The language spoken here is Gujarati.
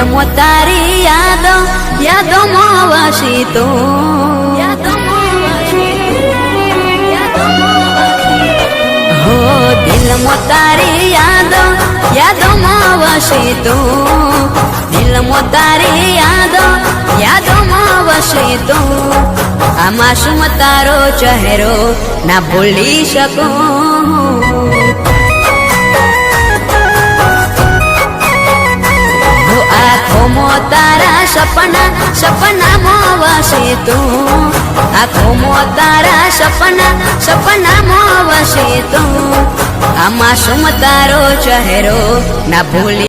દિલમાં તારી યાદોમાં વસી તું હો દિલમાં તારી યાદોમાં વસી તું દિલમાં તારી યાદોમાં વસી તું આ માસૂમ તારો ચહેરો ના ભૂલી શકું આંખોમાં તારા સપનામાં વસે તું આંખોમાં તારા સપનામાં વસે તું આ માસૂમ તારો ચહેરો ના ભૂલી